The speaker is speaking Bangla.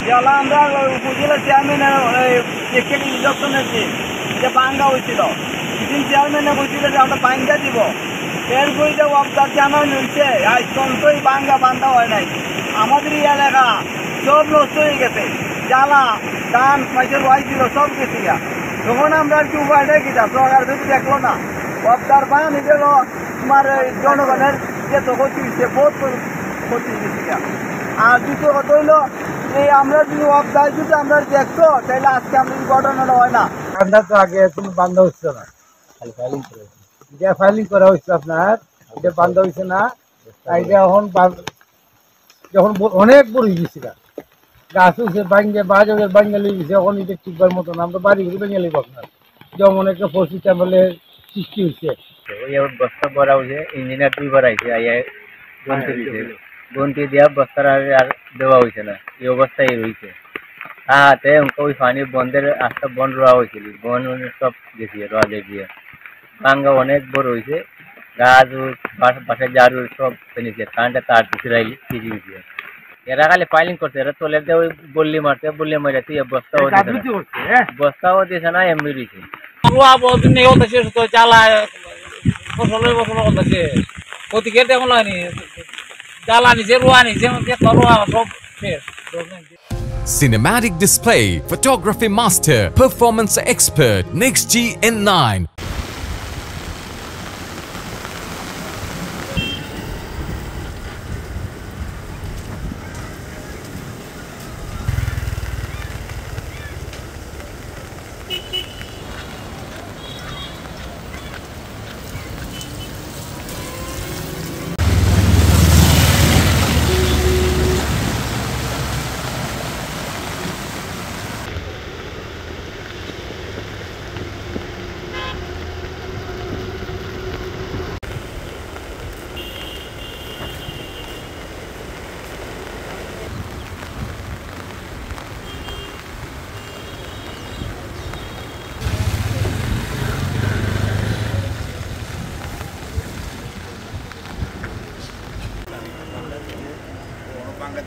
জেলা আমরা উপজেলা চেয়ারম্যানের কেটে ইলেকশনের যে বাঙ্গা হয়েছিল সেদিন চেয়ারম্যানে বলছিল যে আমরা বাঙ্গা দিব এরপরে যে অবদার জানানো হয়েছে আজ তন্ত্রই বাঙ্গা বান্ধা হয় নাই। আমাদের এই এলাকা সব নষ্ট হয়ে গেছে, জ্বালা ধান পয়সা রোয়াই ছিল সব গেছে গা। তখন আমরা আর কি উপায়টা কিনা সরকার যদি দেখলো না অবদার বান এগুলো তোমার জনগণের যে তো ক্ষতি হয়েছে, বহুত ক্ষতি হয়েছে গা। আর দ্বিতীয় কথা হইলো এই আমরা যদি অবদায় যদি আমরা দেখতো তাহলে আজকে আমরা এই ঘটনাটা হয় না। বান্ধা তো আগে কোনো বান্ধা হচ্ছে না, খালি ফাইলিং করে এটা ফাইলিং করা হচ্ছে আপনার, এটা বান্ধা হচ্ছে না। এটা এখন যখন অনেক বড় হয়ে গেছে গাছ হচ্ছে বাঙ্গে বাজারের বাঙ্গে লেগে গেছে, এখন এটা ঠিকবার মতন আমরা বাড়ি ঘুরে ভেঙে নেব আপনার যেমন একটা পরিস্থিতি আমাদের সৃষ্টি হচ্ছে। ওই বস্তা ভরা হয়েছে, ইঞ্জিনিয়ার দুইবার আইছে আইয়া গন্তি দিয়েছে, গন্তি দেওয়া বস্তার আর দেওয়া হয়েছে না, এই অবস্থায় রয়েছে। হাতে ওই পানি বন্ধের রাস্তা বন্ধ রোয়া হয়েছিল, বন সব গেছে রোয়া গিয়ে ভাঙ্গা অনেক বড় হয়েছে, গাছ বাসা জারু সব ফেলেছে, কারেন্টের তার পিছিয়ে গেছে। এরা খালি ফাইলিং করছে, এরা তোলে ওই বললি মারছে, বললি মারে তুই বস্তাও দিয়েছে না এমনি দিয়েছে। রোয়া বহুদিন নেই হতেছে তো জ্বালায় ফসলের ফসল হতেছে ওদিকে তেমন হয়নি, জ্বালানি যে রোয়া নি যে রোয়া সব শেষ। Cinematic display, photography master, performance expert, NextG N9. Banget.